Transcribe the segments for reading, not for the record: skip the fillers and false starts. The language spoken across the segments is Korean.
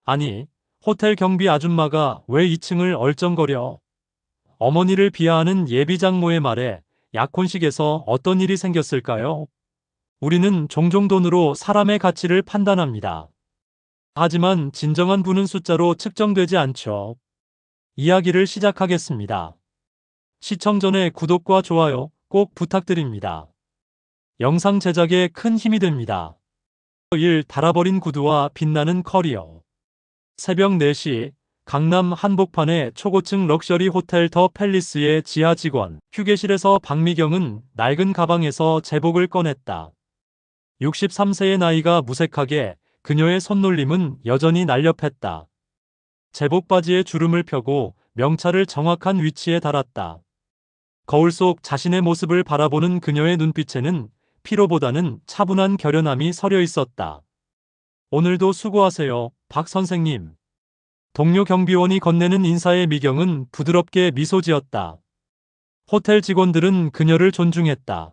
아니, 호텔 경비 아줌마가 왜 2층을 얼쩡거려? 어머니를 비하하는 예비 장모의 말에 약혼식에서 어떤 일이 생겼을까요? 우리는 종종 돈으로 사람의 가치를 판단합니다. 하지만 진정한 부는 숫자로 측정되지 않죠. 이야기를 시작하겠습니다. 시청 전에 구독과 좋아요 꼭 부탁드립니다. 영상 제작에 큰 힘이 됩니다. 일 달아버린 구두와 빛나는 커리어. 새벽 4시 강남 한복판의 초고층 럭셔리 호텔 더 팰리스의 지하 직원 휴게실에서 박미경은 낡은 가방에서 제복을 꺼냈다. 63세의 나이가 무색하게 그녀의 손놀림은 여전히 날렵했다. 제복 바지에 주름을 펴고 명찰을 정확한 위치에 달았다. 거울 속 자신의 모습을 바라보는 그녀의 눈빛에는 피로보다는 차분한 결연함이 서려 있었다. 오늘도 수고하세요, 박 선생님. 동료 경비원이 건네는 인사에 미경은 부드럽게 미소 지었다. 호텔 직원들은 그녀를 존중했다.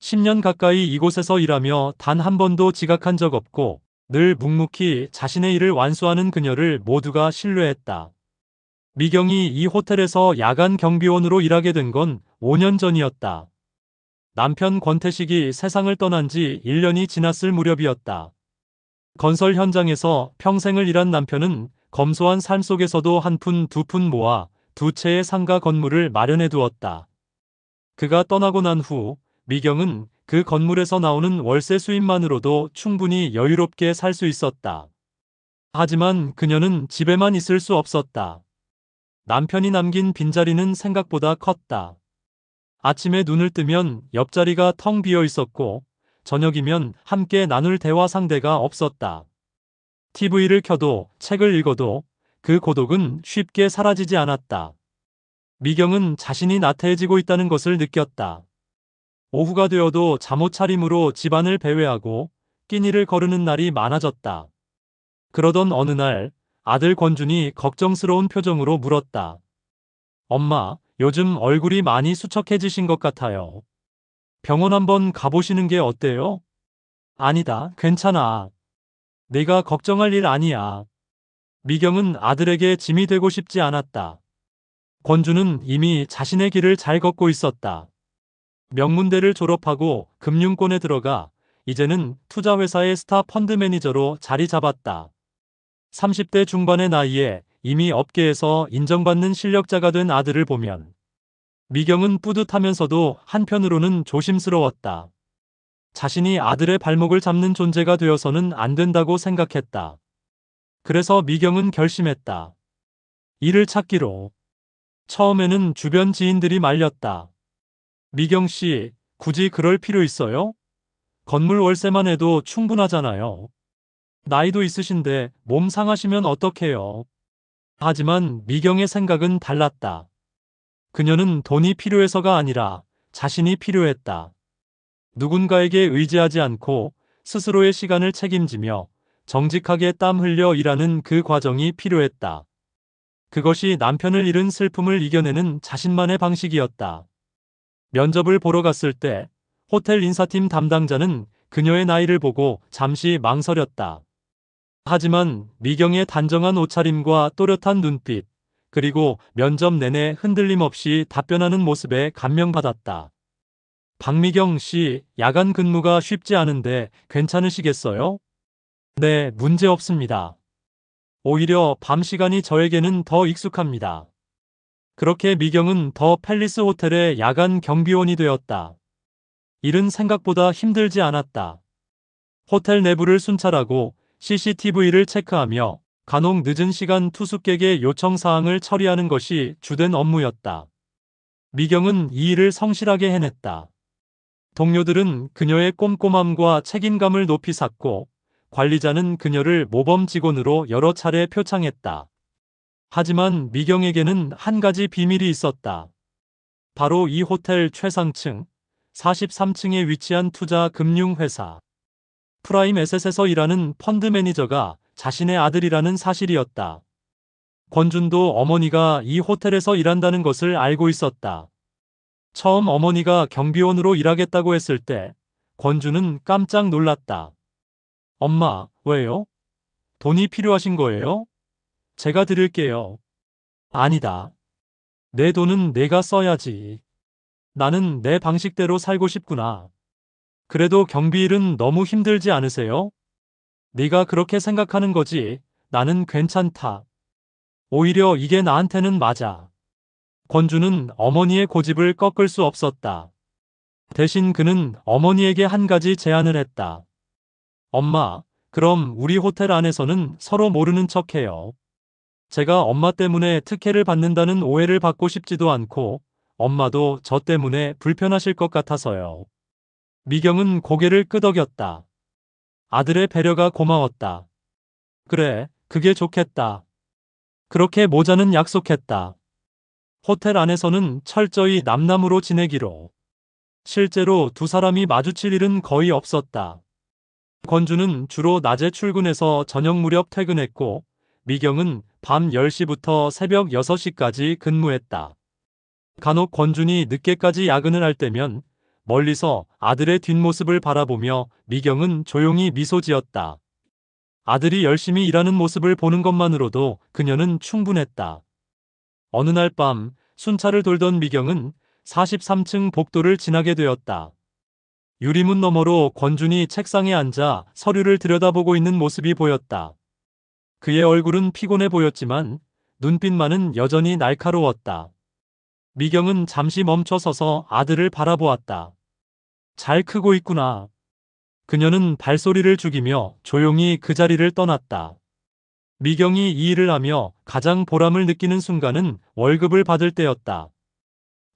10년 가까이 이곳에서 일하며 단 한 번도 지각한 적 없고 늘 묵묵히 자신의 일을 완수하는 그녀를 모두가 신뢰했다. 미경이 이 호텔에서 야간 경비원으로 일하게 된 건 5년 전이었다. 남편 권태식이 세상을 떠난 지 1년이 지났을 무렵이었다. 건설 현장에서 평생을 일한 남편은 검소한 삶 속에서도 한 푼 두 푼 모아 두 채의 상가 건물을 마련해 두었다. 그가 떠나고 난 후 미경은 그 건물에서 나오는 월세 수입만으로도 충분히 여유롭게 살 수 있었다. 하지만 그녀는 집에만 있을 수 없었다. 남편이 남긴 빈자리는 생각보다 컸다. 아침에 눈을 뜨면 옆자리가 텅 비어 있었고 저녁이면 함께 나눌 대화 상대가 없었다. TV를 켜도 책을 읽어도 그 고독은 쉽게 사라지지 않았다. 미경은 자신이 나태해지고 있다는 것을 느꼈다. 오후가 되어도 잠옷 차림으로 집안을 배회하고 끼니를 거르는 날이 많아졌다. 그러던 어느 날 아들 권준이 걱정스러운 표정으로 물었다. 엄마, 요즘 얼굴이 많이 수척해지신 것 같아요. 병원 한번 가보시는 게 어때요? 아니다, 괜찮아. 내가 걱정할 일 아니야. 미경은 아들에게 짐이 되고 싶지 않았다. 권주는 이미 자신의 길을 잘 걷고 있었다. 명문대를 졸업하고 금융권에 들어가 이제는 투자회사의 스타 펀드 매니저로 자리 잡았다. 30대 중반의 나이에 이미 업계에서 인정받는 실력자가 된 아들을 보면 미경은 뿌듯하면서도 한편으로는 조심스러웠다. 자신이 아들의 발목을 잡는 존재가 되어서는 안 된다고 생각했다. 그래서 미경은 결심했다. 일을 찾기로. 처음에는 주변 지인들이 말렸다. 미경 씨, 굳이 그럴 필요 있어요? 건물 월세만 해도 충분하잖아요. 나이도 있으신데 몸 상하시면 어떡해요? 하지만 미경의 생각은 달랐다. 그녀는 돈이 필요해서가 아니라 자신이 필요했다. 누군가에게 의지하지 않고 스스로의 시간을 책임지며 정직하게 땀 흘려 일하는 그 과정이 필요했다. 그것이 남편을 잃은 슬픔을 이겨내는 자신만의 방식이었다. 면접을 보러 갔을 때 호텔 인사팀 담당자는 그녀의 나이를 보고 잠시 망설였다. 하지만 미경의 단정한 옷차림과 또렷한 눈빛, 그리고 면접 내내 흔들림 없이 답변하는 모습에 감명받았다. 박미경 씨, 야간 근무가 쉽지 않은데 괜찮으시겠어요? 네, 문제 없습니다. 오히려 밤 시간이 저에게는 더 익숙합니다. 그렇게 미경은 더 팰리스 호텔의 야간 경비원이 되었다. 일은 생각보다 힘들지 않았다. 호텔 내부를 순찰하고 CCTV를 체크하며 간혹 늦은 시간 투숙객의 요청 사항을 처리하는 것이 주된 업무였다. 미경은 이 일을 성실하게 해냈다. 동료들은 그녀의 꼼꼼함과 책임감을 높이 샀고 관리자는 그녀를 모범 직원으로 여러 차례 표창했다. 하지만 미경에게는 한 가지 비밀이 있었다. 바로 이 호텔 최상층 43층에 위치한 투자 금융회사 프라임 에셋에서 일하는 펀드 매니저가 자신의 아들이라는 사실이었다. 권준도 어머니가 이 호텔에서 일한다는 것을 알고 있었다. 처음 어머니가 경비원으로 일하겠다고 했을 때 권준은 깜짝 놀랐다. 엄마, 왜요? 돈이 필요하신 거예요? 제가 드릴게요. 아니다. 내 돈은 내가 써야지. 나는 내 방식대로 살고 싶구나. 그래도 경비일은 너무 힘들지 않으세요? 네가 그렇게 생각하는 거지. 나는 괜찮다. 오히려 이게 나한테는 맞아. 권주는 어머니의 고집을 꺾을 수 없었다. 대신 그는 어머니에게 한 가지 제안을 했다. 엄마, 그럼 우리 호텔 안에서는 서로 모르는 척해요. 제가 엄마 때문에 특혜를 받는다는 오해를 받고 싶지도 않고 엄마도 저 때문에 불편하실 것 같아서요. 미경은 고개를 끄덕였다. 아들의 배려가 고마웠다. 그래, 그게 좋겠다. 그렇게 모자는 약속했다. 호텔 안에서는 철저히 남남으로 지내기로. 실제로 두 사람이 마주칠 일은 거의 없었다. 권주는 주로 낮에 출근해서 저녁 무렵 퇴근했고, 미경은 밤 10시부터 새벽 6시까지 근무했다. 간혹 권준이 늦게까지 야근을 할 때면 멀리서 아들의 뒷모습을 바라보며 미경은 조용히 미소 지었다. 아들이 열심히 일하는 모습을 보는 것만으로도 그녀는 충분했다. 어느 날 밤 순찰을 돌던 미경은 43층 복도를 지나게 되었다. 유리문 너머로 권준이 책상에 앉아 서류를 들여다보고 있는 모습이 보였다. 그의 얼굴은 피곤해 보였지만 눈빛만은 여전히 날카로웠다. 미경은 잠시 멈춰서서 아들을 바라보았다. 잘 크고 있구나. 그녀는 발소리를 죽이며 조용히 그 자리를 떠났다. 미경이 이 일을 하며 가장 보람을 느끼는 순간은 월급을 받을 때였다.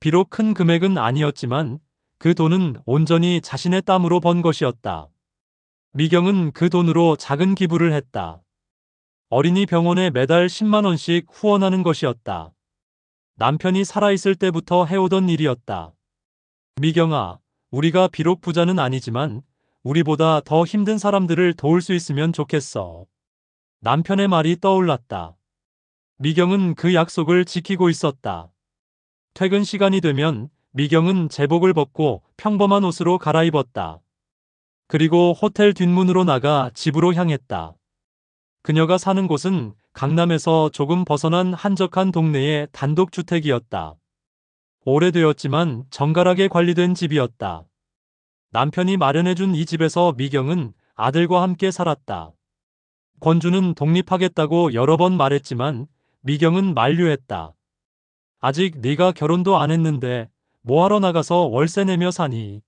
비록 큰 금액은 아니었지만 그 돈은 온전히 자신의 땀으로 번 것이었다. 미경은 그 돈으로 작은 기부를 했다. 어린이 병원에 매달 10만 원씩 후원하는 것이었다. 남편이 살아있을 때부터 해오던 일이었다. 미경아, 우리가 비록 부자는 아니지만 우리보다 더 힘든 사람들을 도울 수 있으면 좋겠어. 남편의 말이 떠올랐다. 미경은 그 약속을 지키고 있었다. 퇴근 시간이 되면 미경은 제복을 벗고 평범한 옷으로 갈아입었다. 그리고 호텔 뒷문으로 나가 집으로 향했다. 그녀가 사는 곳은 강남에서 조금 벗어난 한적한 동네의 단독주택이었다. 오래되었지만 정갈하게 관리된 집이었다. 남편이 마련해준 이 집에서 미경은 아들과 함께 살았다. 권주는 독립하겠다고 여러 번 말했지만 미경은 만류했다. 아직 네가 결혼도 안 했는데 뭐하러 나가서 월세 내며 사니?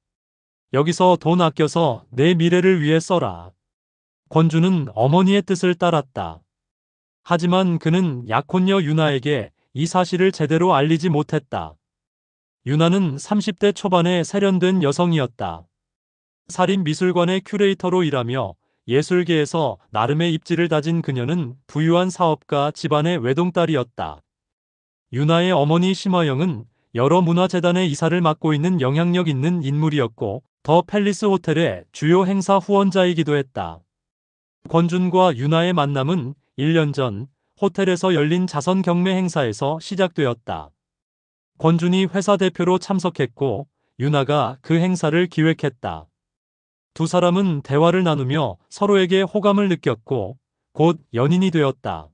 여기서 돈 아껴서 내 미래를 위해 써라. 권주는 어머니의 뜻을 따랐다. 하지만 그는 약혼녀 유나에게 이 사실을 제대로 알리지 못했다. 유나는 30대 초반의 세련된 여성이었다. 사립미술관의 큐레이터로 일하며 예술계에서 나름의 입지를 다진 그녀는 부유한 사업가 집안의 외동딸이었다. 유나의 어머니 심화영은 여러 문화재단의 이사를 맡고 있는 영향력 있는 인물이었고 더 팰리스 호텔의 주요 행사 후원자이기도 했다. 권준과 유나의 만남은 1년 전 호텔에서 열린 자선 경매 행사에서 시작되었다. 권준이 회사 대표로 참석했고 유나가 그 행사를 기획했다. 두 사람은 대화를 나누며 서로에게 호감을 느꼈고 곧 연인이 되었다.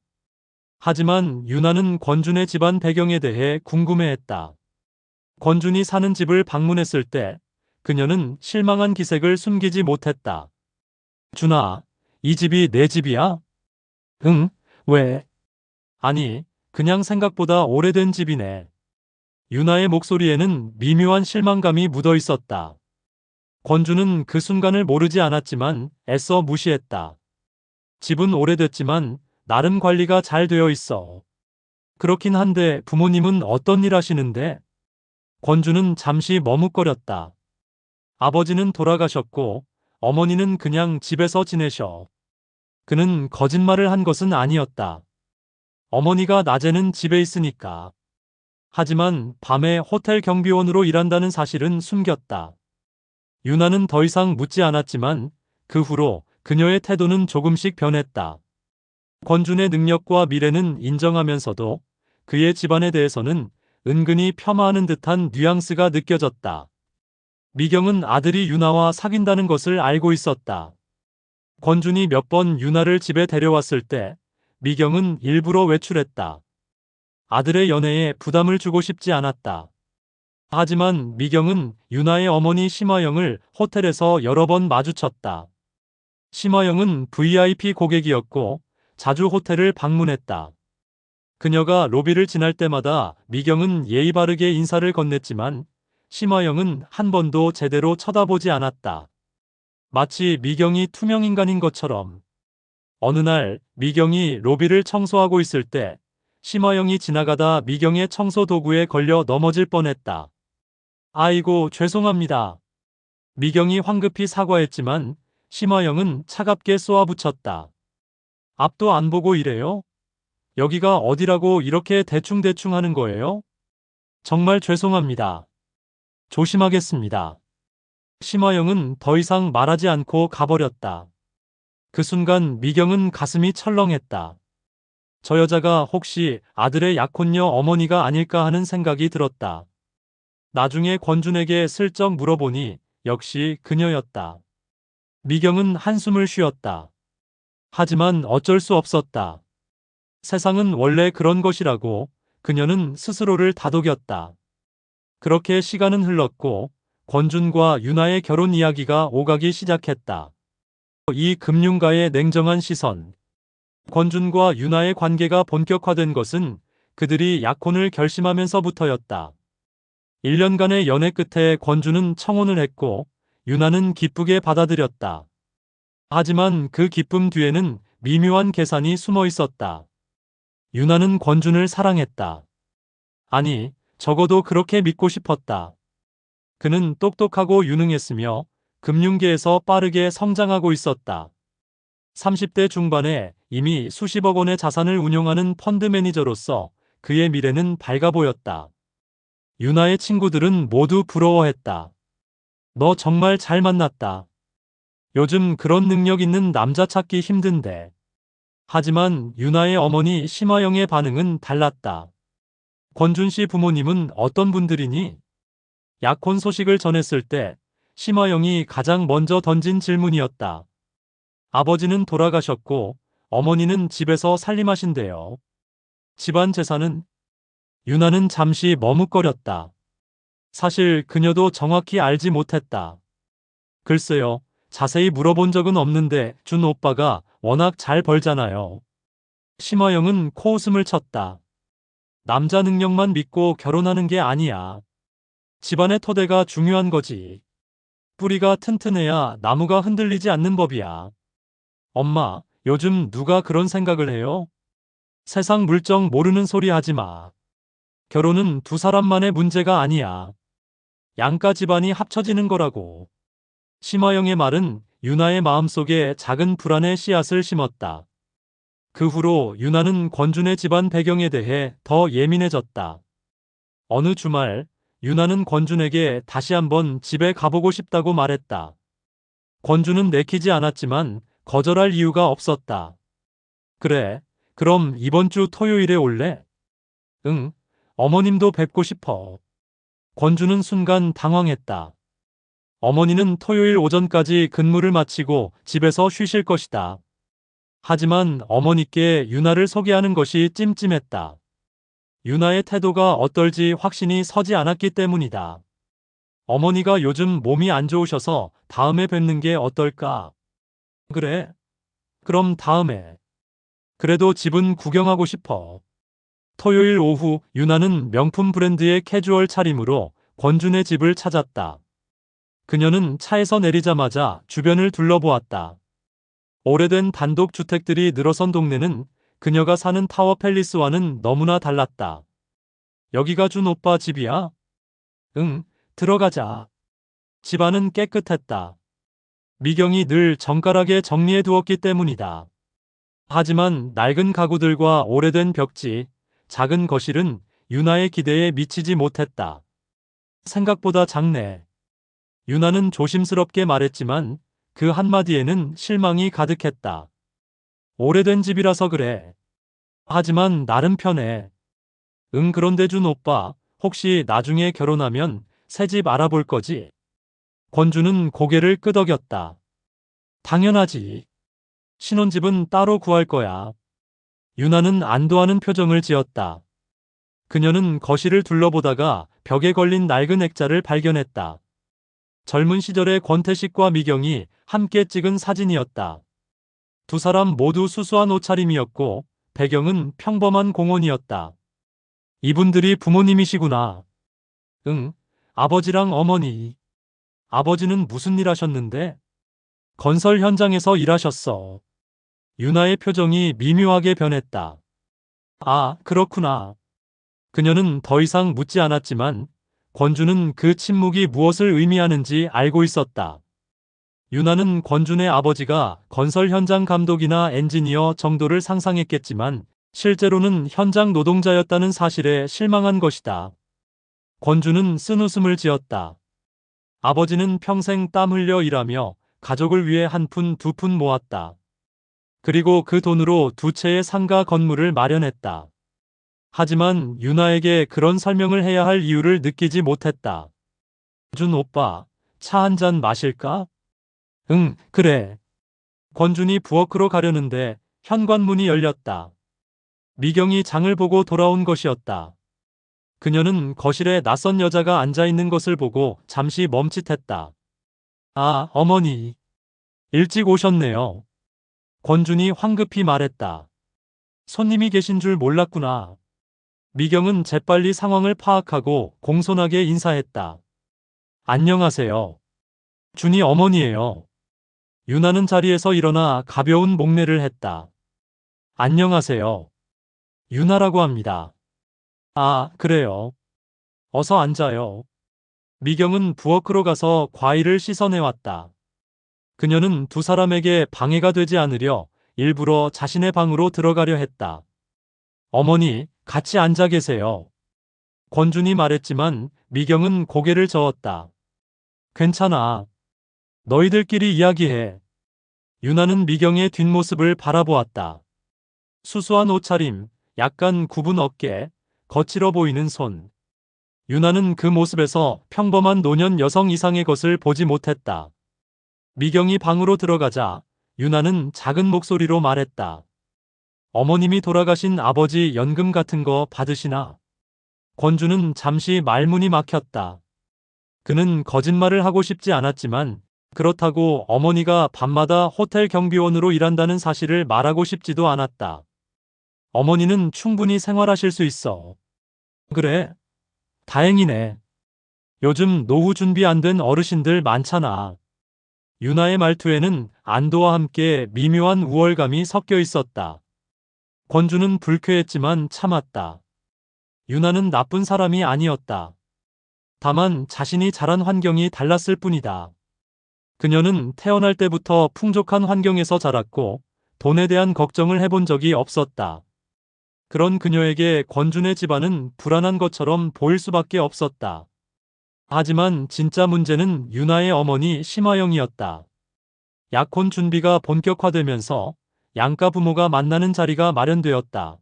하지만 유나는 권준의 집안 배경에 대해 궁금해했다. 권준이 사는 집을 방문했을 때 그녀는 실망한 기색을 숨기지 못했다. 준아, 이 집이 내 집이야? 응, 왜? 아니, 그냥 생각보다 오래된 집이네. 유나의 목소리에는 미묘한 실망감이 묻어 있었다. 권주는 그 순간을 모르지 않았지만 애써 무시했다. 집은 오래됐지만 나름 관리가 잘 되어 있어. 그렇긴 한데 부모님은 어떤 일 하시는데? 권주는 잠시 머뭇거렸다. 아버지는 돌아가셨고 어머니는 그냥 집에서 지내셔. 그는 거짓말을 한 것은 아니었다. 어머니가 낮에는 집에 있으니까. 하지만 밤에 호텔 경비원으로 일한다는 사실은 숨겼다. 유나는 더 이상 묻지 않았지만 그 후로 그녀의 태도는 조금씩 변했다. 권준의 능력과 미래는 인정하면서도 그의 집안에 대해서는 은근히 폄하하는 듯한 뉘앙스가 느껴졌다. 미경은 아들이 유나와 사귄다는 것을 알고 있었다. 권준이 몇 번 유나를 집에 데려왔을 때 미경은 일부러 외출했다. 아들의 연애에 부담을 주고 싶지 않았다. 하지만 미경은 유나의 어머니 심화영을 호텔에서 여러 번 마주쳤다. 심화영은 VIP 고객이었고 자주 호텔을 방문했다. 그녀가 로비를 지날 때마다 미경은 예의 바르게 인사를 건넸지만 심화영은 한 번도 제대로 쳐다보지 않았다. 마치 미경이 투명인간인 것처럼. 어느 날 미경이 로비를 청소하고 있을 때 심화영이 지나가다 미경의 청소 도구에 걸려 넘어질 뻔했다. 아이고, 죄송합니다. 미경이 황급히 사과했지만 심화영은 차갑게 쏘아붙였다. 앞도 안 보고 이래요? 여기가 어디라고 이렇게 대충대충 하는 거예요? 정말 죄송합니다. 조심하겠습니다. 심화영은 더 이상 말하지 않고 가버렸다. 그 순간 미경은 가슴이 철렁했다. 저 여자가 혹시 아들의 약혼녀 어머니가 아닐까 하는 생각이 들었다. 나중에 권준에게 슬쩍 물어보니 역시 그녀였다. 미경은 한숨을 쉬었다. 하지만 어쩔 수 없었다. 세상은 원래 그런 것이라고 그녀는 스스로를 다독였다. 그렇게 시간은 흘렀고 권준과 유나의 결혼 이야기가 오가기 시작했다. 이 금융가의 냉정한 시선. 권준과 유나의 관계가 본격화된 것은 그들이 약혼을 결심하면서부터였다. 1년간의 연애 끝에 권준은 청혼을 했고 유나는 기쁘게 받아들였다. 하지만 그 기쁨 뒤에는 미묘한 계산이 숨어 있었다. 유나는 권준을 사랑했다. 아니, 적어도 그렇게 믿고 싶었다. 그는 똑똑하고 유능했으며 금융계에서 빠르게 성장하고 있었다. 30대 중반에 이미 수십억 원의 자산을 운용하는 펀드 매니저로서 그의 미래는 밝아 보였다. 유나의 친구들은 모두 부러워했다. 너 정말 잘 만났다. 요즘 그런 능력 있는 남자 찾기 힘든데. 하지만 유나의 어머니 심화영의 반응은 달랐다. 권준 씨 부모님은 어떤 분들이니? 약혼 소식을 전했을 때 심화영이 가장 먼저 던진 질문이었다. 아버지는 돌아가셨고 어머니는 집에서 살림하신대요. 집안 재산은? 유나는 잠시 머뭇거렸다. 사실 그녀도 정확히 알지 못했다. 글쎄요, 자세히 물어본 적은 없는데 준 오빠가 워낙 잘 벌잖아요. 심화영은 코웃음을 쳤다. 남자 능력만 믿고 결혼하는 게 아니야. 집안의 토대가 중요한 거지. 뿌리가 튼튼해야 나무가 흔들리지 않는 법이야. 엄마, 요즘 누가 그런 생각을 해요? 세상 물정 모르는 소리 하지 마. 결혼은 두 사람만의 문제가 아니야. 양가 집안이 합쳐지는 거라고. 심화영의 말은 유나의 마음속에 작은 불안의 씨앗을 심었다. 그 후로 유나는 권준의 집안 배경에 대해 더 예민해졌다. 어느 주말 유나는 권준에게 다시 한번 집에 가보고 싶다고 말했다. 권준은 내키지 않았지만 거절할 이유가 없었다. 그래, 그럼 이번 주 토요일에 올래? 응, 어머님도 뵙고 싶어. 권준은 순간 당황했다. 어머니는 토요일 오전까지 근무를 마치고 집에서 쉬실 것이다. 하지만 어머니께 유나를 소개하는 것이 찜찜했다. 유나의 태도가 어떨지 확신이 서지 않았기 때문이다. 어머니가 요즘 몸이 안 좋으셔서 다음에 뵙는 게 어떨까? 그래? 그럼 다음에. 그래도 집은 구경하고 싶어. 토요일 오후 유나는 명품 브랜드의 캐주얼 차림으로 권준의 집을 찾았다. 그녀는 차에서 내리자마자 주변을 둘러보았다. 오래된 단독 주택들이 늘어선 동네는 그녀가 사는 타워 팰리스와는 너무나 달랐다. 여기가 준 오빠 집이야? 응, 들어가자. 집안은 깨끗했다. 미경이 늘 정갈하게 정리해 두었기 때문이다. 하지만 낡은 가구들과 오래된 벽지, 작은 거실은 유나의 기대에 미치지 못했다. 생각보다 작네. 유나는 조심스럽게 말했지만 그 한마디에는 실망이 가득했다. 오래된 집이라서 그래. 하지만 나름 편해. 응, 그런데 준 오빠, 혹시 나중에 결혼하면 새 집 알아볼 거지? 권주는 고개를 끄덕였다. 당연하지. 신혼집은 따로 구할 거야. 유나는 안도하는 표정을 지었다. 그녀는 거실을 둘러보다가 벽에 걸린 낡은 액자를 발견했다. 젊은 시절의 권태식과 미경이 함께 찍은 사진이었다. 두 사람 모두 수수한 옷차림이었고 배경은 평범한 공원이었다. 이분들이 부모님이시구나. 응, 아버지랑 어머니. 아버지는 무슨 일 하셨는데? 건설 현장에서 일하셨어. 유나의 표정이 미묘하게 변했다. 아, 그렇구나. 그녀는 더 이상 묻지 않았지만 권준은 그 침묵이 무엇을 의미하는지 알고 있었다. 유나는 권준의 아버지가 건설 현장 감독이나 엔지니어 정도를 상상했겠지만 실제로는 현장 노동자였다는 사실에 실망한 것이다. 권준은 쓴웃음을 지었다. 아버지는 평생 땀 흘려 일하며 가족을 위해 한 푼 두 푼 모았다. 그리고 그 돈으로 두 채의 상가 건물을 마련했다. 하지만 유나에게 그런 설명을 해야 할 이유를 느끼지 못했다. 준 오빠, 차 한 잔 마실까? 응, 그래. 권준이 부엌으로 가려는데 현관문이 열렸다. 미경이 장을 보고 돌아온 것이었다. 그녀는 거실에 낯선 여자가 앉아 있는 것을 보고 잠시 멈칫했다. 아, 어머니. 일찍 오셨네요. 권준이 황급히 말했다. 손님이 계신 줄 몰랐구나. 미경은 재빨리 상황을 파악하고 공손하게 인사했다. 안녕하세요. 준이 어머니예요. 유나는 자리에서 일어나 가벼운 목례를 했다. 안녕하세요. 유나라고 합니다. 아, 그래요. 어서 앉아요. 미경은 부엌으로 가서 과일을 씻어내왔다. 그녀는 두 사람에게 방해가 되지 않으려 일부러 자신의 방으로 들어가려 했다. 어머니, 같이 앉아 계세요. 권준이 말했지만 미경은 고개를 저었다. 괜찮아. 너희들끼리 이야기해. 유나는 미경의 뒷모습을 바라보았다. 수수한 옷차림, 약간 굽은 어깨, 거칠어 보이는 손. 유나는 그 모습에서 평범한 노년 여성 이상의 것을 보지 못했다. 미경이 방으로 들어가자 유나는 작은 목소리로 말했다. 어머님이 돌아가신 아버지 연금 같은 거 받으시나? 권주는 잠시 말문이 막혔다. 그는 거짓말을 하고 싶지 않았지만 그렇다고 어머니가 밤마다 호텔 경비원으로 일한다는 사실을 말하고 싶지도 않았다. 어머니는 충분히 생활하실 수 있어. 그래? 다행이네. 요즘 노후 준비 안 된 어르신들 많잖아. 유나의 말투에는 안도와 함께 미묘한 우월감이 섞여 있었다. 권주는 불쾌했지만 참았다. 유나는 나쁜 사람이 아니었다. 다만 자신이 자란 환경이 달랐을 뿐이다. 그녀는 태어날 때부터 풍족한 환경에서 자랐고 돈에 대한 걱정을 해본 적이 없었다. 그런 그녀에게 권준의 집안은 불안한 것처럼 보일 수밖에 없었다. 하지만 진짜 문제는 유나의 어머니 심화영이었다. 약혼 준비가 본격화되면서 양가 부모가 만나는 자리가 마련되었다.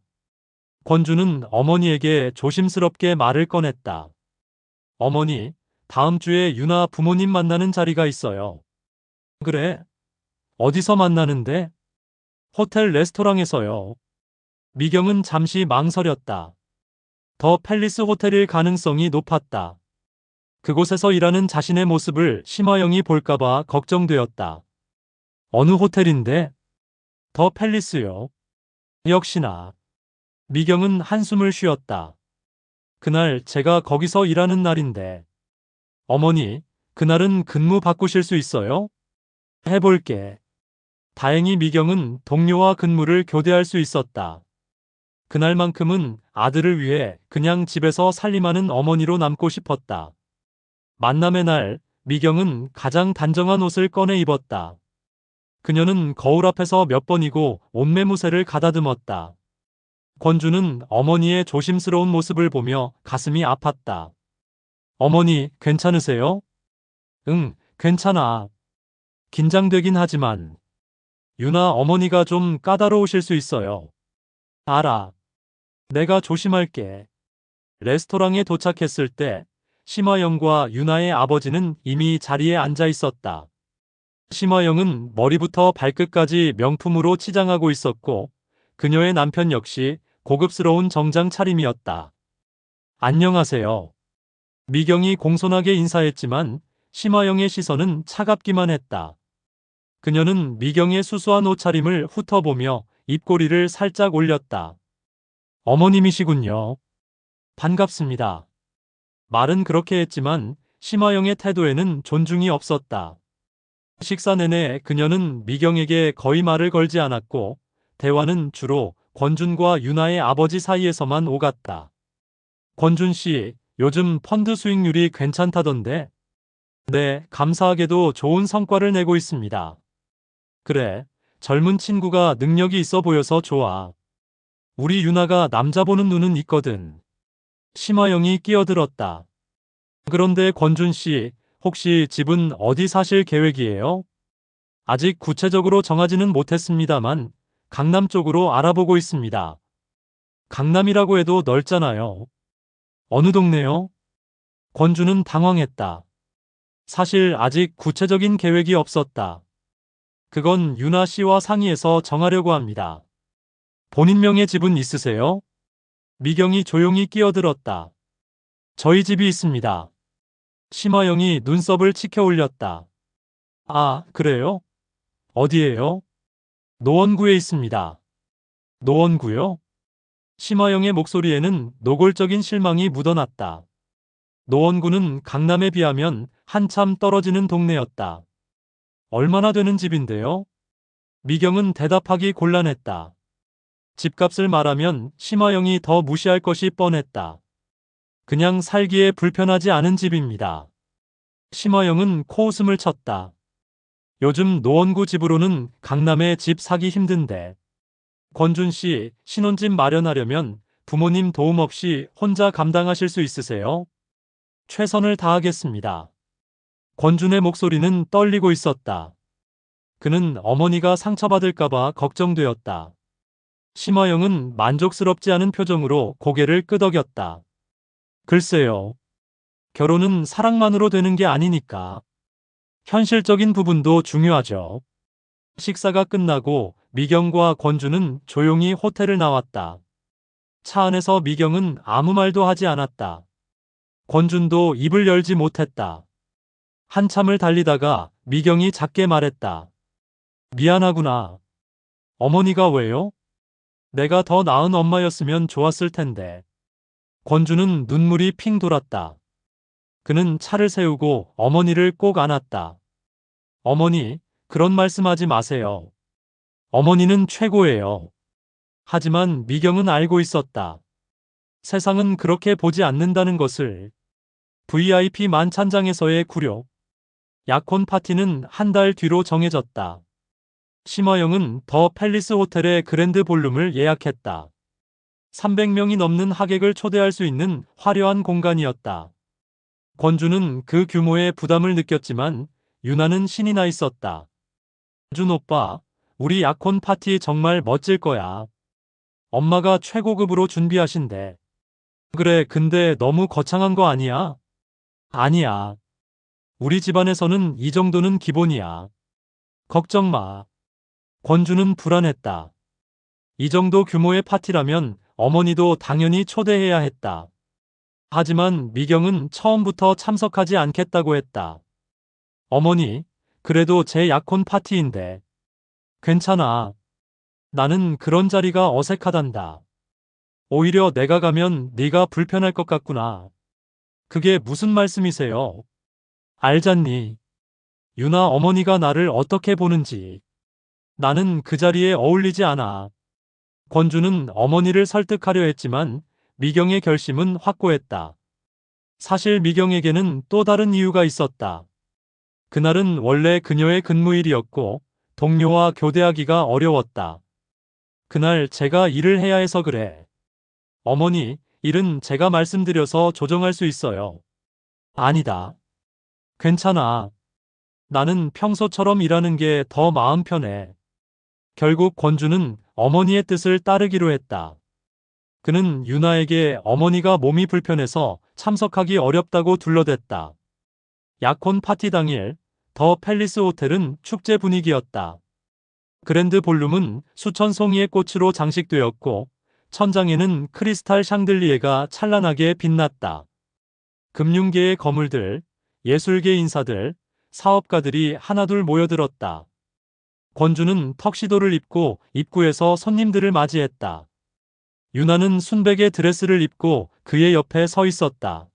권준은 어머니에게 조심스럽게 말을 꺼냈다. 어머니, 다음 주에 유나 부모님 만나는 자리가 있어요. 그래? 어디서 만나는데? 호텔 레스토랑에서요. 미경은 잠시 망설였다. 더 팰리스 호텔일 가능성이 높았다. 그곳에서 일하는 자신의 모습을 심화영이 볼까봐 걱정되었다. 어느 호텔인데? 더 팰리스요. 역시나. 미경은 한숨을 쉬었다. 그날 제가 거기서 일하는 날인데. 어머니, 그날은 근무 바꾸실 수 있어요? 해볼게. 다행히 미경은 동료와 근무를 교대할 수 있었다. 그날만큼은 아들을 위해 그냥 집에서 살림하는 어머니로 남고 싶었다. 만남의 날, 미경은 가장 단정한 옷을 꺼내 입었다. 그녀는 거울 앞에서 몇 번이고 옷매무새를 가다듬었다. 권주는 어머니의 조심스러운 모습을 보며 가슴이 아팠다. 어머니, 괜찮으세요? 응, 괜찮아. 긴장되긴 하지만. 유나 어머니가 좀 까다로우실 수 있어요. 알아. 내가 조심할게. 레스토랑에 도착했을 때 심화영과 유나의 아버지는 이미 자리에 앉아 있었다. 심화영은 머리부터 발끝까지 명품으로 치장하고 있었고 그녀의 남편 역시 고급스러운 정장 차림이었다. 안녕하세요. 미경이 공손하게 인사했지만 심화영의 시선은 차갑기만 했다. 그녀는 미경의 수수한 옷차림을 훑어보며 입꼬리를 살짝 올렸다. 어머님이시군요. 반갑습니다. 말은 그렇게 했지만 심화영의 태도에는 존중이 없었다. 식사 내내 그녀는 미경에게 거의 말을 걸지 않았고 대화는 주로 권준과 유나의 아버지 사이에서만 오갔다. 권준 씨, 요즘 펀드 수익률이 괜찮다던데? 네, 감사하게도 좋은 성과를 내고 있습니다. 그래, 젊은 친구가 능력이 있어 보여서 좋아. 우리 유나가 남자 보는 눈은 있거든. 심화영이 끼어들었다. 그런데 권준 씨, 혹시 집은 어디 사실 계획이에요? 아직 구체적으로 정하지는 못했습니다만 강남 쪽으로 알아보고 있습니다. 강남이라고 해도 넓잖아요. 어느 동네요? 권준은 당황했다. 사실 아직 구체적인 계획이 없었다. 그건 유나 씨와 상의해서 정하려고 합니다. 본인 명의 집은 있으세요? 미경이 조용히 끼어들었다. 저희 집이 있습니다. 심화영이 눈썹을 치켜 올렸다. 아, 그래요? 어디에요? 노원구에 있습니다. 노원구요? 심화영의 목소리에는 노골적인 실망이 묻어났다. 노원구는 강남에 비하면 한참 떨어지는 동네였다. 얼마나 되는 집인데요? 미경은 대답하기 곤란했다. 집값을 말하면 심화영이 더 무시할 것이 뻔했다. 그냥 살기에 불편하지 않은 집입니다. 심화영은 코웃음을 쳤다. 요즘 노원구 집으로는 강남에 집 사기 힘든데. 권준 씨, 신혼집 마련하려면 부모님 도움 없이 혼자 감당하실 수 있으세요? 최선을 다하겠습니다. 권준의 목소리는 떨리고 있었다. 그는 어머니가 상처받을까봐 걱정되었다. 심화영은 만족스럽지 않은 표정으로 고개를 끄덕였다. 글쎄요. 결혼은 사랑만으로 되는 게 아니니까. 현실적인 부분도 중요하죠. 식사가 끝나고 미경과 권주는 조용히 호텔을 나왔다. 차 안에서 미경은 아무 말도 하지 않았다. 권준도 입을 열지 못했다. 한참을 달리다가 미경이 작게 말했다. 미안하구나. 어머니가 왜요? 내가 더 나은 엄마였으면 좋았을 텐데. 권주는 눈물이 핑 돌았다. 그는 차를 세우고 어머니를 꼭 안았다. 어머니, 그런 말씀하지 마세요. 어머니는 최고예요. 하지만 미경은 알고 있었다. 세상은 그렇게 보지 않는다는 것을. VIP 만찬장에서의 굴욕. 약혼 파티는 한 달 뒤로 정해졌다. 심화영은 더 팰리스 호텔의 그랜드 볼룸을 예약했다. 300명이 넘는 하객을 초대할 수 있는 화려한 공간이었다. 권주는 그 규모의 부담을 느꼈지만 유나는 신이 나 있었다. 준 오빠, 우리 약혼 파티 정말 멋질 거야. 엄마가 최고급으로 준비하신대. 그래, 근데 너무 거창한 거 아니야? 아니야. 우리 집안에서는 이 정도는 기본이야. 걱정 마. 권주는 불안했다. 이 정도 규모의 파티라면 어머니도 당연히 초대해야 했다. 하지만 미경은 처음부터 참석하지 않겠다고 했다. 어머니, 그래도 제 약혼 파티인데. 괜찮아. 나는 그런 자리가 어색하단다. 오히려 내가 가면 네가 불편할 것 같구나. 그게 무슨 말씀이세요? 알잖니. 유나 어머니가 나를 어떻게 보는지. 나는 그 자리에 어울리지 않아. 권주는 어머니를 설득하려 했지만 미경의 결심은 확고했다. 사실 미경에게는 또 다른 이유가 있었다. 그날은 원래 그녀의 근무일이었고 동료와 교대하기가 어려웠다. 그날 제가 일을 해야 해서 그래. 어머니, 일은 제가 말씀드려서 조정할 수 있어요. 아니다. 괜찮아. 나는 평소처럼 일하는 게 더 마음 편해. 결국 권주는 어머니의 뜻을 따르기로 했다. 그는 유나에게 어머니가 몸이 불편해서 참석하기 어렵다고 둘러댔다. 약혼 파티 당일 더 팰리스 호텔은 축제 분위기였다. 그랜드 볼룸은 수천 송이의 꽃으로 장식되었고 천장에는 크리스탈 샹들리에가 찬란하게 빛났다. 금융계의 거물들, 예술계 인사들, 사업가들이 하나둘 모여들었다. 권주는 턱시도를 입고 입구에서 손님들을 맞이했다. 유나는 순백의 드레스를 입고 그의 옆에 서 있었다.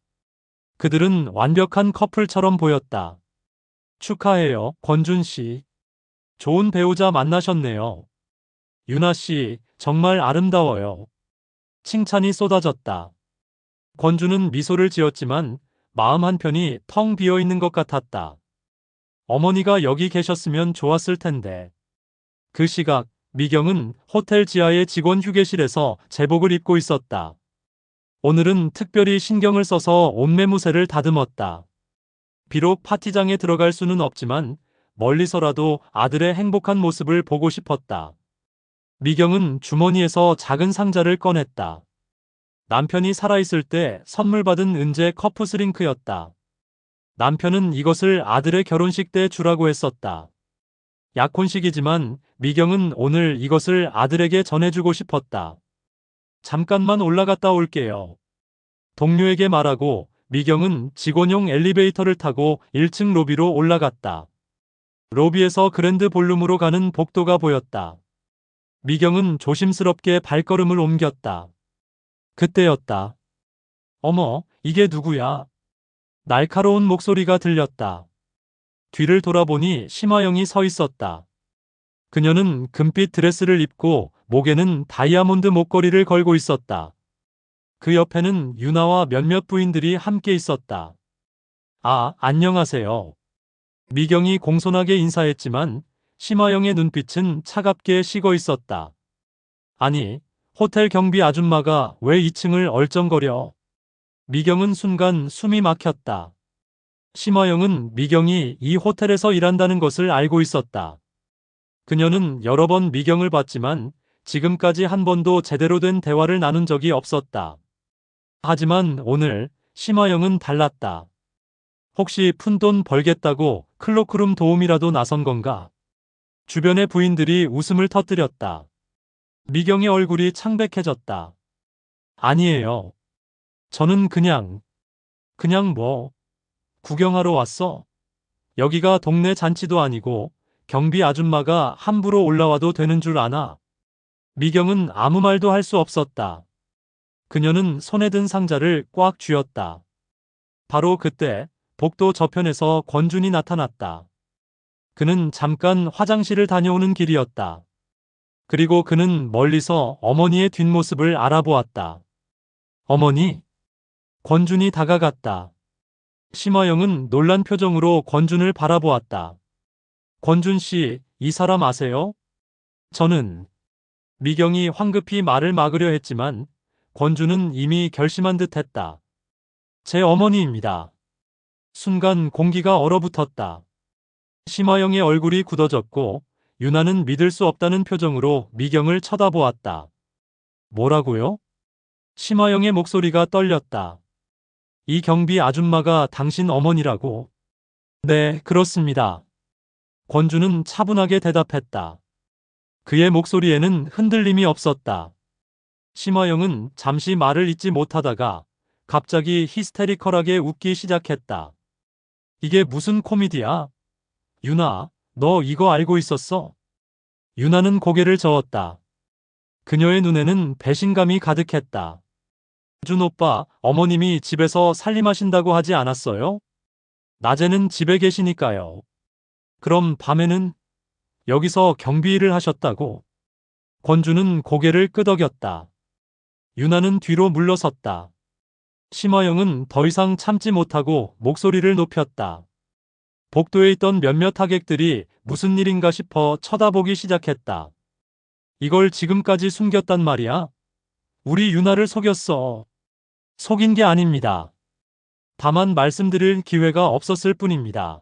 그들은 완벽한 커플처럼 보였다. 축하해요, 권준 씨. 좋은 배우자 만나셨네요. 유나 씨, 정말 아름다워요. 칭찬이 쏟아졌다. 권주는 미소를 지었지만 마음 한편이 텅 비어 있는 것 같았다. 어머니가 여기 계셨으면 좋았을 텐데. 그 시각, 미경은 호텔 지하의 직원 휴게실에서 제복을 입고 있었다. 오늘은 특별히 신경을 써서 옷매무새를 다듬었다. 비록 파티장에 들어갈 수는 없지만 멀리서라도 아들의 행복한 모습을 보고 싶었다. 미경은 주머니에서 작은 상자를 꺼냈다. 남편이 살아있을 때 선물 받은 은재 커프스링크였다. 남편은 이것을 아들의 결혼식 때 주라고 했었다. 약혼식이지만 미경은 오늘 이것을 아들에게 전해주고 싶었다. 잠깐만 올라갔다 올게요. 동료에게 말하고 미경은 직원용 엘리베이터를 타고 1층 로비로 올라갔다. 로비에서 그랜드 볼룸으로 가는 복도가 보였다. 미경은 조심스럽게 발걸음을 옮겼다. 그때였다. 어머, 이게 누구야? 날카로운 목소리가 들렸다. 뒤를 돌아보니 심화영이 서 있었다. 그녀는 금빛 드레스를 입고 목에는 다이아몬드 목걸이를 걸고 있었다. 그 옆에는 유나와 몇몇 부인들이 함께 있었다. 아, 안녕하세요. 미경이 공손하게 인사했지만 심화영의 눈빛은 차갑게 식어 있었다. 아니, 호텔 경비 아줌마가 왜 2층을 얼쩡거려? 미경은 순간 숨이 막혔다. 심화영은 미경이 이 호텔에서 일한다는 것을 알고 있었다. 그녀는 여러 번 미경을 봤지만 지금까지 한 번도 제대로 된 대화를 나눈 적이 없었다. 하지만 오늘 심화영은 달랐다. 혹시 푼돈 벌겠다고 클로크룸 도움이라도 나선 건가? 주변의 부인들이 웃음을 터뜨렸다. 미경의 얼굴이 창백해졌다. 아니에요. 저는 그냥 구경하러 왔어. 여기가 동네 잔치도 아니고 경비 아줌마가 함부로 올라와도 되는 줄 아나? 미경은 아무 말도 할 수 없었다. 그녀는 손에 든 상자를 꽉 쥐었다. 바로 그때 복도 저편에서 권준이 나타났다. 그는 잠깐 화장실을 다녀오는 길이었다. 그리고 그는 멀리서 어머니의 뒷모습을 알아보았다. 어머니? 권준이 다가갔다. 심화영은 놀란 표정으로 권준을 바라보았다. 권준 씨, 이 사람 아세요? 저는 미경이 황급히 말을 막으려 했지만 권준은 이미 결심한 듯 했다. 제 어머니입니다. 순간 공기가 얼어붙었다. 심화영의 얼굴이 굳어졌고 유나는 믿을 수 없다는 표정으로 미경을 쳐다보았다. 뭐라고요? 심화영의 목소리가 떨렸다. 이 경비 아줌마가 당신 어머니라고? 네, 그렇습니다. 권주는 차분하게 대답했다. 그의 목소리에는 흔들림이 없었다. 심화영은 잠시 말을 잇지 못하다가 갑자기 히스테리컬하게 웃기 시작했다. 이게 무슨 코미디야? 유나, 너 이거 알고 있었어? 유나는 고개를 저었다. 그녀의 눈에는 배신감이 가득했다. 준 오빠, 어머님이 집에서 살림하신다고 하지 않았어요? 낮에는 집에 계시니까요. 그럼 밤에는 여기서 경비 일을 하셨다고? 권주는 고개를 끄덕였다. 유나는 뒤로 물러섰다. 심화영은 더 이상 참지 못하고 목소리를 높였다. 복도에 있던 몇몇 하객들이 무슨 일인가 싶어 쳐다보기 시작했다. 이걸 지금까지 숨겼단 말이야? 우리 유나를 속였어. 속인 게 아닙니다. 다만 말씀드릴 기회가 없었을 뿐입니다.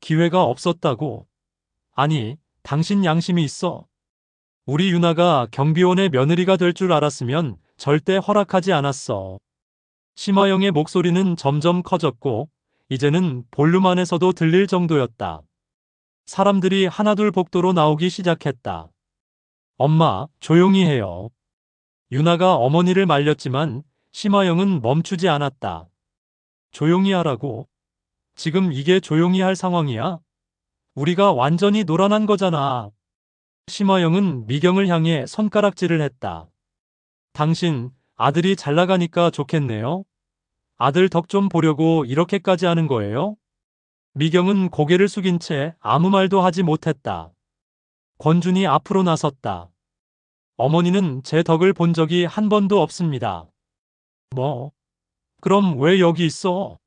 기회가 없었다고? 아니, 당신 양심이 있어. 우리 유나가 경비원의 며느리가 될 줄 알았으면 절대 허락하지 않았어. 심화영의 목소리는 점점 커졌고 이제는 볼륨 안에서도 들릴 정도였다. 사람들이 하나둘 복도로 나오기 시작했다. 엄마, 조용히 해요. 유나가 어머니를 말렸지만 심화영은 멈추지 않았다. 조용히 하라고. 지금 이게 조용히 할 상황이야? 우리가 완전히 놀아난 거잖아. 심화영은 미경을 향해 손가락질을 했다. 당신, 아들이 잘 나가니까 좋겠네요. 아들 덕 좀 보려고 이렇게까지 하는 거예요? 미경은 고개를 숙인 채 아무 말도 하지 못했다. 권준이 앞으로 나섰다. 어머니는 제 덕을 본 적이 한 번도 없습니다. 뭐? 그럼 왜 여기 있어?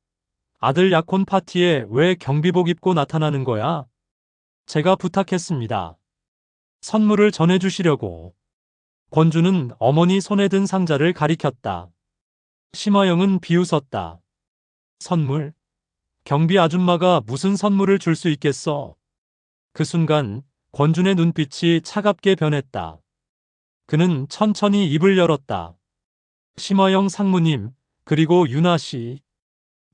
아들 약혼 파티에 왜 경비복 입고 나타나는 거야? 제가 부탁했습니다. 선물을 전해주시려고. 권주는 어머니 손에 든 상자를 가리켰다. 심화영은 비웃었다. 선물? 경비 아줌마가 무슨 선물을 줄 수 있겠어? 그 순간 권준의 눈빛이 차갑게 변했다. 그는 천천히 입을 열었다. 심화영 상무님, 그리고 유나 씨.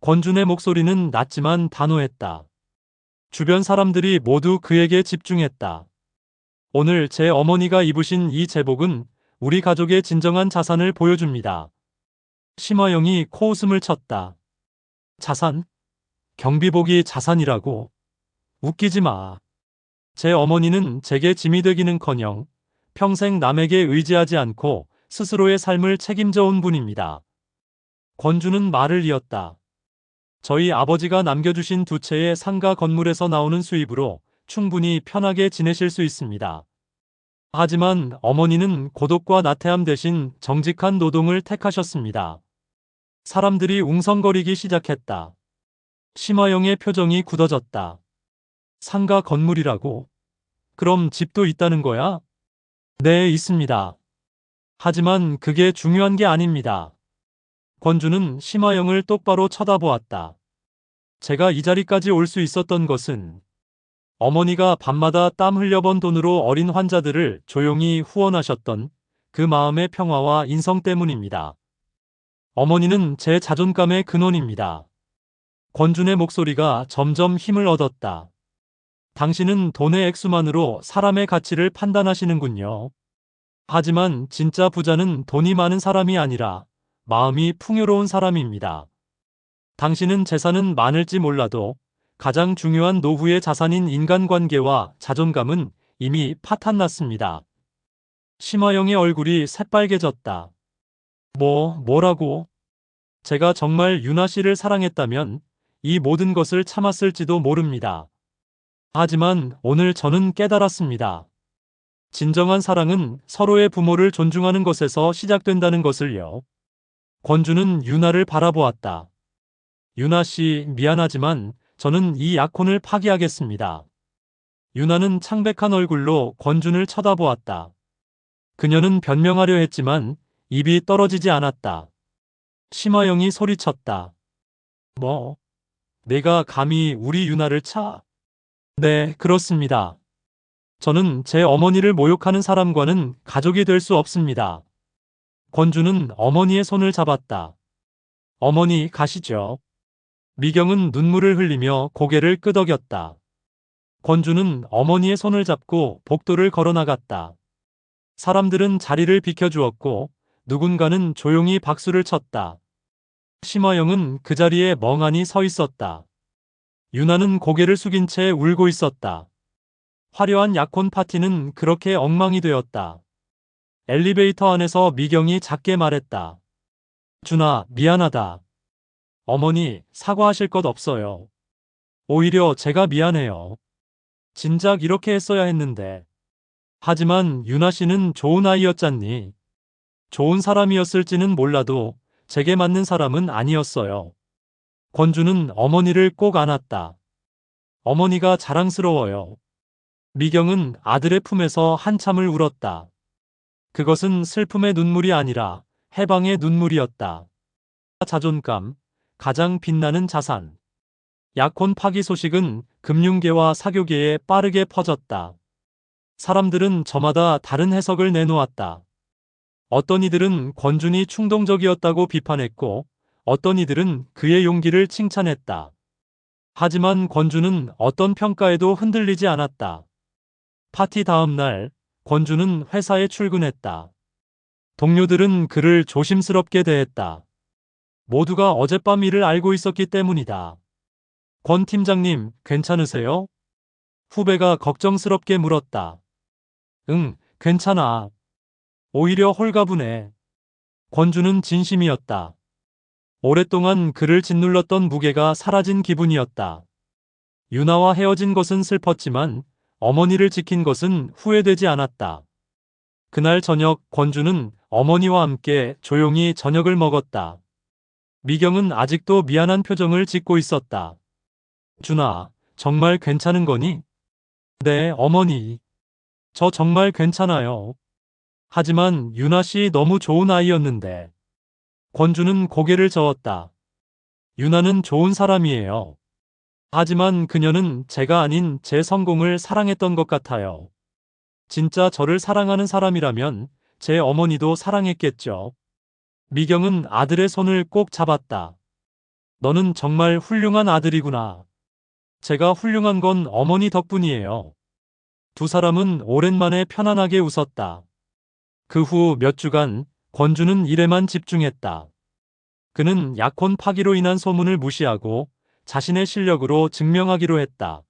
권준의 목소리는 낮지만 단호했다. 주변 사람들이 모두 그에게 집중했다. 오늘 제 어머니가 입으신 이 제복은 우리 가족의 진정한 자산을 보여줍니다. 심화영이 코웃음을 쳤다. 자산? 경비복이 자산이라고? 웃기지 마. 제 어머니는 제게 짐이 되기는커녕 평생 남에게 의지하지 않고 스스로의 삶을 책임져 온 분입니다. 권주는 말을 이었다. 저희 아버지가 남겨주신 두 채의 상가 건물에서 나오는 수입으로 충분히 편하게 지내실 수 있습니다. 하지만 어머니는 고독과 나태함 대신 정직한 노동을 택하셨습니다. 사람들이 웅성거리기 시작했다. 심화영의 표정이 굳어졌다. 상가 건물이라고? 그럼 집도 있다는 거야? 네, 있습니다. 하지만 그게 중요한 게 아닙니다. 권주는 심화영을 똑바로 쳐다보았다. 제가 이 자리까지 올 수 있었던 것은 어머니가 밤마다 땀 흘려번 돈으로 어린 환자들을 조용히 후원하셨던 그 마음의 평화와 인성 때문입니다. 어머니는 제 자존감의 근원입니다. 권준의 목소리가 점점 힘을 얻었다. 당신은 돈의 액수만으로 사람의 가치를 판단하시는군요. 하지만 진짜 부자는 돈이 많은 사람이 아니라 마음이 풍요로운 사람입니다. 당신은 재산은 많을지 몰라도 가장 중요한 노후의 자산인 인간관계와 자존감은 이미 파탄났습니다. 심화영의 얼굴이 새빨개졌다. 뭐라고? 제가 정말 유나 씨를 사랑했다면 이 모든 것을 참았을지도 모릅니다. 하지만 오늘 저는 깨달았습니다. 진정한 사랑은 서로의 부모를 존중하는 것에서 시작된다는 것을요. 권주는 유나를 바라보았다. 유나 씨, 미안하지만 저는 이 약혼을 파기하겠습니다. 유나는 창백한 얼굴로 권준을 쳐다보았다. 그녀는 변명하려 했지만 입이 떨어지지 않았다. 심화영이 소리쳤다. 뭐? 내가 감히 우리 유나를 차? 네, 그렇습니다. 저는 제 어머니를 모욕하는 사람과는 가족이 될 수 없습니다. 권주는 어머니의 손을 잡았다. 어머니, 가시죠. 미경은 눈물을 흘리며 고개를 끄덕였다. 권주는 어머니의 손을 잡고 복도를 걸어나갔다. 사람들은 자리를 비켜주었고 누군가는 조용히 박수를 쳤다. 심화영은 그 자리에 멍하니 서 있었다. 유나는 고개를 숙인 채 울고 있었다. 화려한 약혼 파티는 그렇게 엉망이 되었다. 엘리베이터 안에서 미경이 작게 말했다. 준아, 미안하다. 어머니, 사과하실 것 없어요. 오히려 제가 미안해요. 진작 이렇게 했어야 했는데. 하지만 유나 씨는 좋은 아이였잖니. 좋은 사람이었을지는 몰라도 제게 맞는 사람은 아니었어요. 권주는 어머니를 꼭 안았다. 어머니가 자랑스러워요. 미경은 아들의 품에서 한참을 울었다. 그것은 슬픔의 눈물이 아니라 해방의 눈물이었다. 자존감, 가장 빛나는 자산. 약혼 파기 소식은 금융계와 사교계에 빠르게 퍼졌다. 사람들은 저마다 다른 해석을 내놓았다. 어떤 이들은 권준이 충동적이었다고 비판했고, 어떤 이들은 그의 용기를 칭찬했다. 하지만 권주는 어떤 평가에도 흔들리지 않았다. 파티 다음 날, 권주는 회사에 출근했다. 동료들은 그를 조심스럽게 대했다. 모두가 어젯밤 일을 알고 있었기 때문이다. 권 팀장님, 괜찮으세요? 후배가 걱정스럽게 물었다. 응, 괜찮아. 오히려 홀가분해. 권주는 진심이었다. 오랫동안 그를 짓눌렀던 무게가 사라진 기분이었다. 유나와 헤어진 것은 슬펐지만 어머니를 지킨 것은 후회되지 않았다. 그날 저녁 권주는 어머니와 함께 조용히 저녁을 먹었다. 미경은 아직도 미안한 표정을 짓고 있었다. 준아, 정말 괜찮은 거니? 네, 어머니. 저 정말 괜찮아요. 하지만 유나 씨 너무 좋은 아이였는데. 권주는 고개를 저었다. 유나는 좋은 사람이에요. 하지만 그녀는 제가 아닌 제 성공을 사랑했던 것 같아요. 진짜 저를 사랑하는 사람이라면 제 어머니도 사랑했겠죠. 미경은 아들의 손을 꼭 잡았다. 너는 정말 훌륭한 아들이구나. 제가 훌륭한 건 어머니 덕분이에요. 두 사람은 오랜만에 편안하게 웃었다. 그 후 몇 주간 권주는 일에만 집중했다. 그는 약혼 파기로 인한 소문을 무시하고 자신의 실력으로 증명하기로 했다.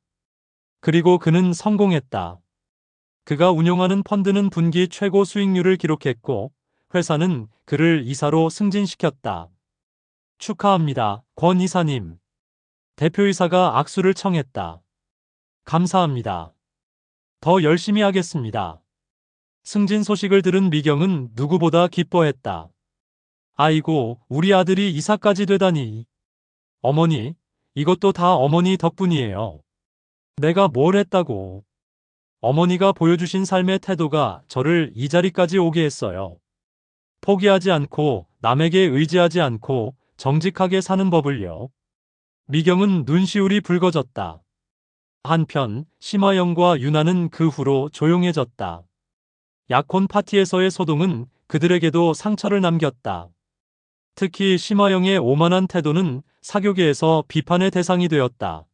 그리고 그는 성공했다. 그가 운용하는 펀드는 분기 최고 수익률을 기록했고 회사는 그를 이사로 승진시켰다. 축하합니다, 권 이사님. 대표이사가 악수를 청했다. 감사합니다. 더 열심히 하겠습니다. 승진 소식을 들은 미경은 누구보다 기뻐했다. 아이고, 우리 아들이 이사까지 되다니. 어머니, 이것도 다 어머니 덕분이에요. 내가 뭘 했다고. 어머니가 보여주신 삶의 태도가 저를 이 자리까지 오게 했어요. 포기하지 않고 남에게 의지하지 않고 정직하게 사는 법을요. 미경은 눈시울이 붉어졌다. 한편 심화영과 유나는 그 후로 조용해졌다. 약혼 파티에서의 소동은 그들에게도 상처를 남겼다. 특히 심화영의 오만한 태도는 사교계에서 비판의 대상이 되었다.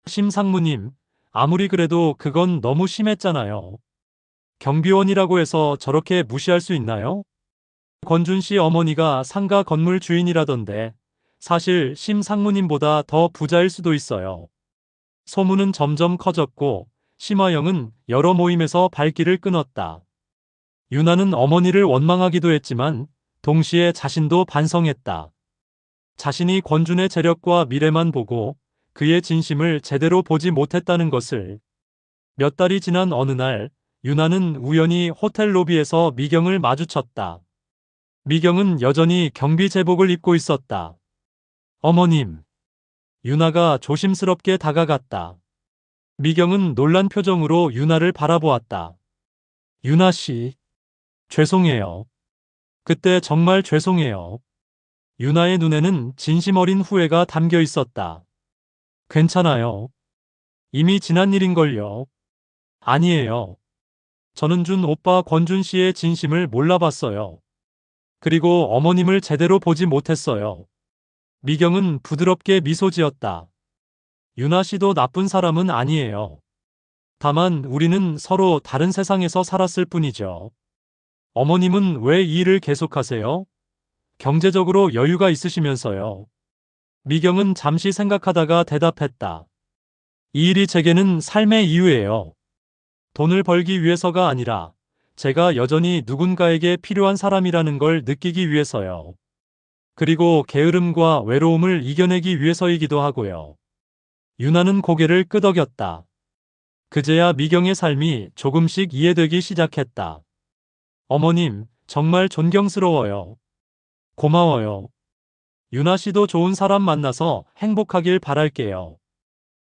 심 상무님, 아무리 그래도 그건 너무 심했잖아요. 경비원이라고 해서 저렇게 무시할 수 있나요? 권준 씨 어머니가 상가 건물 주인이라던데 사실 심 상무님보다 더 부자일 수도 있어요. 소문은 점점 커졌고 심화영은 여러 모임에서 발길을 끊었다. 유나는 어머니를 원망하기도 했지만 동시에 자신도 반성했다. 자신이 권준의 재력과 미래만 보고 그의 진심을 제대로 보지 못했다는 것을. 몇 달이 지난 어느 날 유나는 우연히 호텔 로비에서 미경을 마주쳤다. 미경은 여전히 경비 제복을 입고 있었다. 어머님. 유나가 조심스럽게 다가갔다. 미경은 놀란 표정으로 유나를 바라보았다. 유나 씨. 죄송해요. 그때 정말 죄송해요. 유나의 눈에는 진심 어린 후회가 담겨 있었다. 괜찮아요. 이미 지난 일인걸요. 아니에요. 저는 준 오빠 권준 씨의 진심을 몰라봤어요. 그리고 어머님을 제대로 보지 못했어요. 미경은 부드럽게 미소 지었다. 유나 씨도 나쁜 사람은 아니에요. 다만 우리는 서로 다른 세상에서 살았을 뿐이죠. 어머님은 왜 이 일을 계속하세요? 경제적으로 여유가 있으시면서요. 미경은 잠시 생각하다가 대답했다. 이 일이 제게는 삶의 이유예요. 돈을 벌기 위해서가 아니라 제가 여전히 누군가에게 필요한 사람이라는 걸 느끼기 위해서요. 그리고 게으름과 외로움을 이겨내기 위해서이기도 하고요. 유나는 고개를 끄덕였다. 그제야 미경의 삶이 조금씩 이해되기 시작했다. 어머님, 정말 존경스러워요. 고마워요. 유나 씨도 좋은 사람 만나서 행복하길 바랄게요.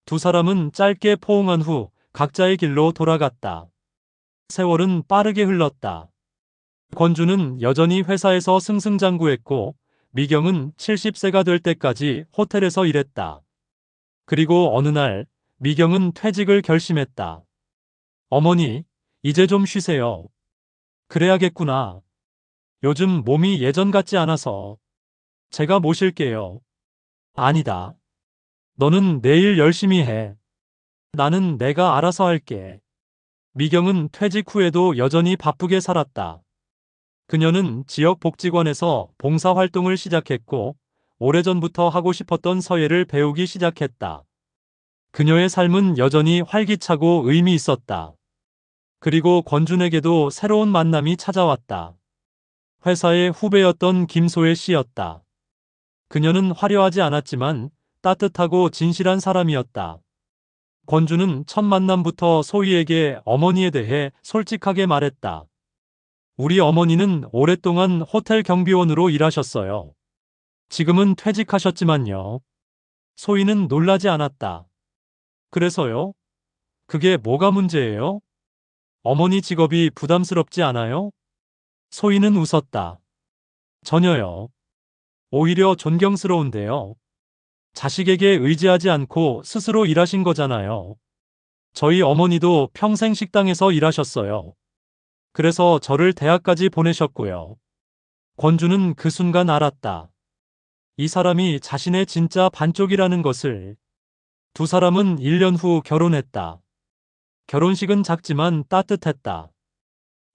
두 사람은 짧게 포옹한 후 각자의 길로 돌아갔다. 세월은 빠르게 흘렀다. 권주는 여전히 회사에서 승승장구했고 미경은 70세가 될 때까지 호텔에서 일했다. 그리고 어느 날 미경은 퇴직을 결심했다. 어머니, 이제 좀 쉬세요. 그래야겠구나. 요즘 몸이 예전 같지 않아서. 제가 모실게요. 아니다. 너는 내일 열심히 해. 나는 내가 알아서 할게. 미경은 퇴직 후에도 여전히 바쁘게 살았다. 그녀는 지역 복지관에서 봉사활동을 시작했고, 오래전부터 하고 싶었던 서예를 배우기 시작했다. 그녀의 삶은 여전히 활기차고 의미 있었다. 그리고 권준에게도 새로운 만남이 찾아왔다. 회사의 후배였던 김소혜 씨였다. 그녀는 화려하지 않았지만 따뜻하고 진실한 사람이었다. 권준은 첫 만남부터 소희에게 어머니에 대해 솔직하게 말했다. 우리 어머니는 오랫동안 호텔 경비원으로 일하셨어요. 지금은 퇴직하셨지만요. 소희는 놀라지 않았다. 그래서요? 그게 뭐가 문제예요? 어머니 직업이 부담스럽지 않아요? 소희는 웃었다. 전혀요. 오히려 존경스러운데요. 자식에게 의지하지 않고 스스로 일하신 거잖아요. 저희 어머니도 평생 식당에서 일하셨어요. 그래서 저를 대학까지 보내셨고요. 권주는 그 순간 알았다. 이 사람이 자신의 진짜 반쪽이라는 것을. 두 사람은 1년 후 결혼했다. 결혼식은 작지만 따뜻했다.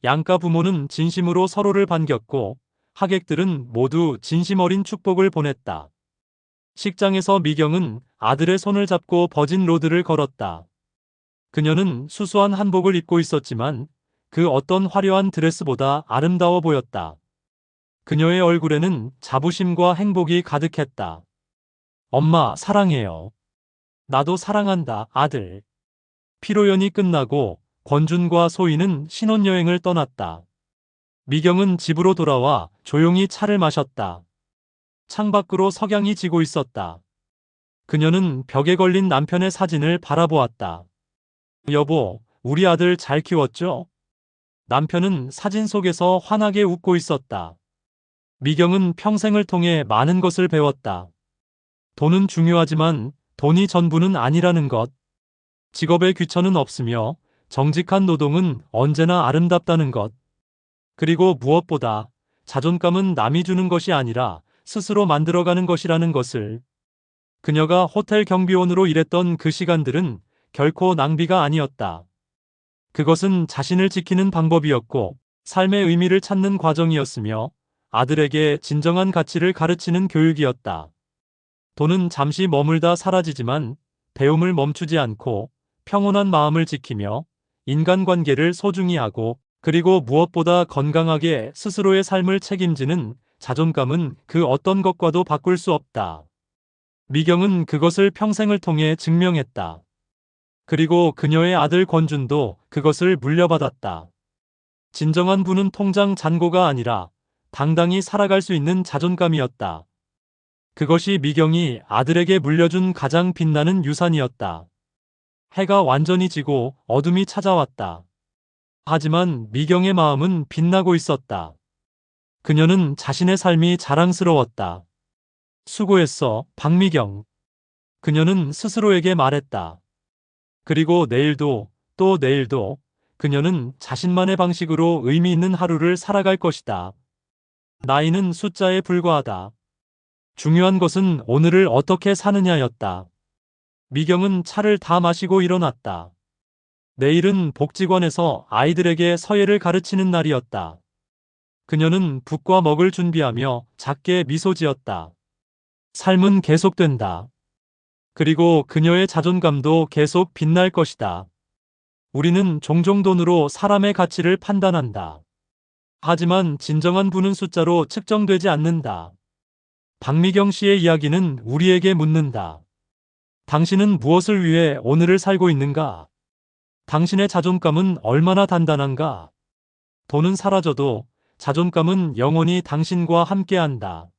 양가 부모는 진심으로 서로를 반겼고 하객들은 모두 진심 어린 축복을 보냈다. 식장에서 미경은 아들의 손을 잡고 버진 로드를 걸었다. 그녀는 수수한 한복을 입고 있었지만 그 어떤 화려한 드레스보다 아름다워 보였다. 그녀의 얼굴에는 자부심과 행복이 가득했다. 엄마, 사랑해요. 나도 사랑한다, 아들. 피로연이 끝나고 권준과 소희는 신혼여행을 떠났다. 미경은 집으로 돌아와 조용히 차를 마셨다. 창밖으로 석양이 지고 있었다. 그녀는 벽에 걸린 남편의 사진을 바라보았다. 여보, 우리 아들 잘 키웠죠? 남편은 사진 속에서 환하게 웃고 있었다. 미경은 평생을 통해 많은 것을 배웠다. 돈은 중요하지만 돈이 전부는 아니라는 것. 직업에 귀천은 없으며 정직한 노동은 언제나 아름답다는 것. 그리고 무엇보다 자존감은 남이 주는 것이 아니라 스스로 만들어가는 것이라는 것을. 그녀가 호텔 경비원으로 일했던 그 시간들은 결코 낭비가 아니었다. 그것은 자신을 지키는 방법이었고 삶의 의미를 찾는 과정이었으며 아들에게 진정한 가치를 가르치는 교육이었다. 돈은 잠시 머물다 사라지지만 배움을 멈추지 않고 평온한 마음을 지키며 인간관계를 소중히 하고 그리고 무엇보다 건강하게 스스로의 삶을 책임지는 자존감은 그 어떤 것과도 바꿀 수 없다. 미경은 그것을 평생을 통해 증명했다. 그리고 그녀의 아들 권준도 그것을 물려받았다. 진정한 부는 통장 잔고가 아니라 당당히 살아갈 수 있는 자존감이었다. 그것이 미경이 아들에게 물려준 가장 빛나는 유산이었다. 해가 완전히 지고 어둠이 찾아왔다. 하지만 미경의 마음은 빛나고 있었다. 그녀는 자신의 삶이 자랑스러웠다. 수고했어, 박미경. 그녀는 스스로에게 말했다. 그리고 내일도, 또 내일도 그녀는 자신만의 방식으로 의미 있는 하루를 살아갈 것이다. 나이는 숫자에 불과하다. 중요한 것은 오늘을 어떻게 사느냐였다. 미경은 차를 다 마시고 일어났다. 내일은 복지관에서 아이들에게 서예를 가르치는 날이었다. 그녀는 붓과 먹을 준비하며 작게 미소 지었다. 삶은 계속된다. 그리고 그녀의 자존감도 계속 빛날 것이다. 우리는 종종 돈으로 사람의 가치를 판단한다. 하지만 진정한 부는 숫자로 측정되지 않는다. 박미경 씨의 이야기는 우리에게 묻는다. 당신은 무엇을 위해 오늘을 살고 있는가? 당신의 자존감은 얼마나 단단한가? 돈은 사라져도 자존감은 영원히 당신과 함께한다.